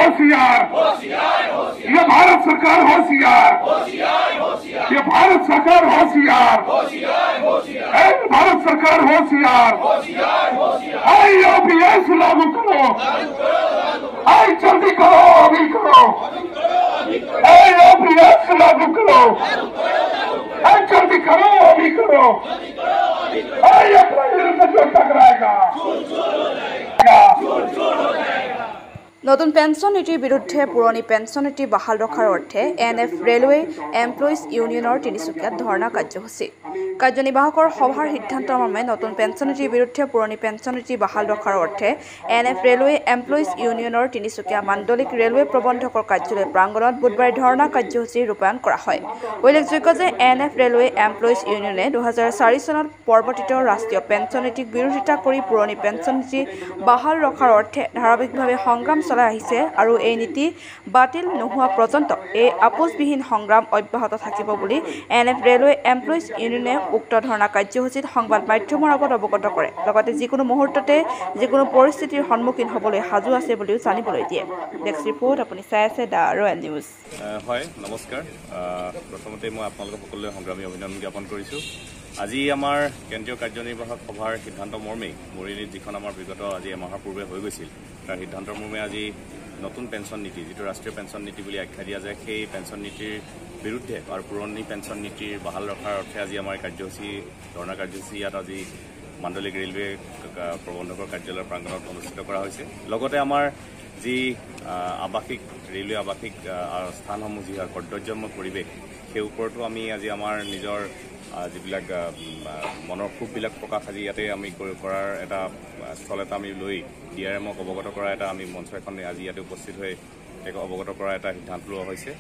होशियार, ये भारत सरकार होशियार, ये भारत सरकार होशियार, भारत सरकार होशियार। IOPS लागू करो, जल्दी करो, अभी करो। IOPS लागू करो, जल्दी करो, अभी करो। अपना विरुद्ध जो टकराएगा। নতুন পেন্সন নীতিৰ বিৰুদ্ধে পুৰণি পেন্সন নীতি বাহাল ৰখাৰ অৰ্থে NF ৰেলৱে এমপ্লয়িজ ইউনিয়নৰ তিনিচুকীয়াত ধৰ্ণা কাৰ্যসূচী। কাৰ্যনিৰ্বাহকৰ সভাৰ সিদ্ধান্তৰ মৰ্মে নতুন পেন্সন নীতিৰ বিৰুদ্ধে পুৰণি পেন্সন নীতি বাহাল ৰখাৰ অৰ্থে NF ৰেলৱে এমপ্লয়িজ ইউনিয়নৰ তিনিচুকীয়া মাণ্ডলিক ৰেলৱে প্ৰবন্ধকৰ কাৰ্যালয় প্ৰাংগণত বুধবাৰে ধৰ্ণা কাৰ্যসূচী ৰূপায়ণ কৰা হয়। উল্লেখযোগ্য যে NF ৰেলৱে এমপ্লয়িজ ইউনিয়নে 2004 চনত প্ৰৱৰ্তিত ৰাষ্ট্ৰীয় পেন্সন নীতিক বিৰোধিতা কৰি পুৰণি পেন্সন নীতি বাহাল ৰখাৰ অৰ্থে ধাৰাবাহিকভাৱে সংগ্ৰাম চলাই আহিছে আৰু এই নীতি বাতিল নোহোৱা পৰ্যন্ত এই আপোচবিহীন সংগ্ৰাম অব্যাহত থাকিব বুলি NF ৰেলৱে এমপ্লয়িজ ইউনিয়নে উক্ত ধৰ্ণা কাৰ্যসূচীত সংবাদ মাধ্যমৰ আগত অৱগত কৰে। লগতে যিকোনো মুহূৰ্ততে যিকোনো পৰিস্থিতিৰ সন্মুখীন হ'বলৈ সাজু আছে বুলিও জানিবলৈ দিয়ে। নেক্সট ৰিপৰ্ট আপুনি চাই আছে দ্য ৰয়েল নিউজ। হয়, নমস্কাৰ। প্ৰথমতে মই আপোনালোকক সকলোৱে সংগ্ৰামী অভিনন্দন জ্ঞাপন কৰিছোঁ। আজি আমাৰ কেন্দ্ৰীয় কাৰ্যনিৰ্বাহক সভাৰ সিদ্ধান্ত মৰ্মেই মৰিনীত যিখন আমাৰ বিগত আজি এমাহৰ পূৰ্বে হৈ গৈছিল, তাৰ সিদ্ধান্তৰ মৰ্মে আজি নতুন পেঞ্চন নীতি, যিটো ৰাষ্ট্ৰীয় পেঞ্চন নীতি বুলি আখ্যা দিয়া যায়, সেই পেঞ্চন নীতিৰ বিৰুদ্ধে আৰু পুৰণি পেঞ্চন নীতিৰ বাহাল ৰখাৰ অৰ্থে আজি আমাৰ কাৰ্যসূচী, ধৰ্ণা কাৰ্যসূচী ইয়াত আজি মাণ্ডলিক ৰেলৱে প্ৰবন্ধকৰ কাৰ্যালয়ৰ প্ৰাংগণত অনুষ্ঠিত কৰা হৈছে। লগতে আমাৰ যি আৱাসিক ৰেলৱে আৱাসিক স্থানসমূহ যি হয় কৰ্তব্যময় পৰিৱেশ, সেই ওপৰতো আমি আজি আমাৰ নিজৰ যিবিলাক মনৰ ক্ষোভবিলাক প্ৰকাশ আজি ইয়াতে আমি কৰাৰ এটা স্থল এটা আমি লৈ DRMক অৱগত কৰা এটা আমি মঞ্চ এখন আজি ইয়াতে উপস্থিত হৈ অৱগত কৰা এটা সিদ্ধান্ত লোৱা হৈছে।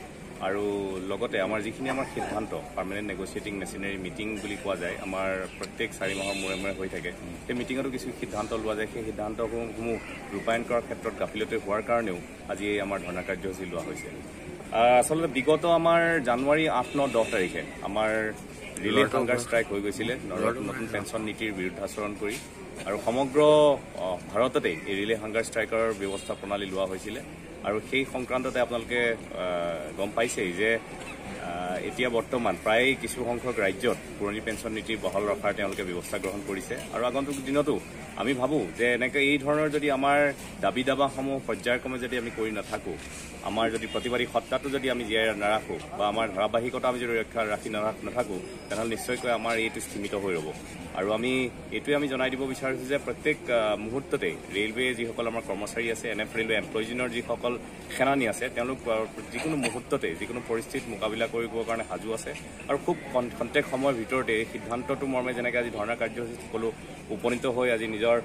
আৰু লগতে আমাৰ যিখিনি আমাৰ সিদ্ধান্ত পাৰ্মানেণ্ট নেগচিয়েটিং মেচিনাৰী মিটিং বুলি কোৱা যায়, আমাৰ প্ৰত্যেক 4 মাহৰ মূৰে মূৰে হৈ থাকে, সেই মিটিঙতো কিছু সিদ্ধান্ত লোৱা যায়। সেই সিদ্ধান্তসমূহ ৰূপায়ণ কৰাৰ ক্ষেত্ৰত গাফিলতি হোৱাৰ কাৰণেও আজি আমাৰ ধৰ্ণা কাৰ্যসূচী লোৱা হৈছে। আচলতে বিগত আমাৰ জানুৱাৰী 8, 9, 10 তাৰিখে আমাৰ ৰিলে হাংগাৰ ষ্ট্ৰাইক হৈ গৈছিলে নতুন পেঞ্চন নীতিৰ বিৰুদ্ধাচৰণ কৰি, আৰু সমগ্ৰ ভাৰততে এই ৰিলে হাংগাৰ ষ্ট্ৰাইকৰ ব্যৱস্থা প্ৰণালী লোৱা হৈছিলে। আৰু সেই সংক্ৰান্ততে আপোনালোকে গম পাইছেই যে এতিয়া বৰ্তমান প্ৰায় কিছু সংখ্যক ৰাজ্যত পুৰণি পেঞ্চন নীতি বহাল ৰখাৰ তেওঁলোকে ব্যৱস্থা গ্ৰহণ কৰিছে। আৰু আগন্তুক দিনতো আমি ভাবোঁ যে এনেকৈ এই ধৰণৰ যদি আমাৰ দাবী দাবাসমূহ পৰ্যায়ক্ৰমে যদি আমি কৰি নাথাকোঁ, আমাৰ যদি প্ৰতিবাদী সত্তাটো যদি আমি জীয়াই নাৰাখোঁ বা আমাৰ ধাৰাবাহিকতা আমি যদি ৰাখি নাথাকোঁ, তেনেহ'লে নিশ্চয়কৈ আমাৰ এইটো স্থিমিত হৈ ৰ'ব। আৰু আমি এইটোৱে আমি জনাই দিব বিচাৰিছোঁ যে প্ৰত্যেক মুহূৰ্ততে ৰেলৱে যিসকল আমাৰ কৰ্মচাৰী আছে, NF ৰেলৱে এমপ্লয়িজনৰ যিসকল সেনানী আছে, তেওঁলোক যিকোনো মুহূৰ্ততে যিকোনো পৰিস্থিতিত মোকাবিলা কৰিবৰ কাৰণে সাজু আছে। আৰু খুব খন্তেক সময়ৰ ভিতৰতে এই সিদ্ধান্তটো মৰ্মে যেনেকৈ আজি ধৰ্ণা কাৰ্যসূচীত সকলো উপনীত হৈ আজি নিজৰ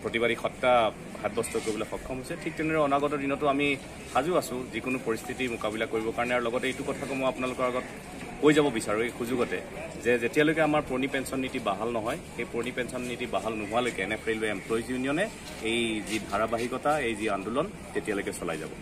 প্ৰতিবাদী সত্তা সাব্যস্ত কৰিবলৈ সক্ষম হৈছে, ঠিক তেনেদৰে অনাগত দিনতো আমি সাজু আছোঁ যিকোনো পৰিস্থিতি মোকাবিলা কৰিবৰ কাৰণে। আৰু লগতে এইটো কথাকো মই আপোনালোকৰ আগত কৈ যাব বিচাৰোঁ এই সুযোগতে যে যেতিয়ালৈকে আমাৰ পুৰণি পেঞ্চন নীতি বাহাল নহয়, সেই পুৰণি পেঞ্চন নীতি বাহাল নোহোৱালৈকে NF ৰেলৱে এমপ্লয়িজ ইউনিয়নে এই যি ধাৰাবাহিকতা, এই যি আন্দোলন তেতিয়ালৈকে চলাই যাব।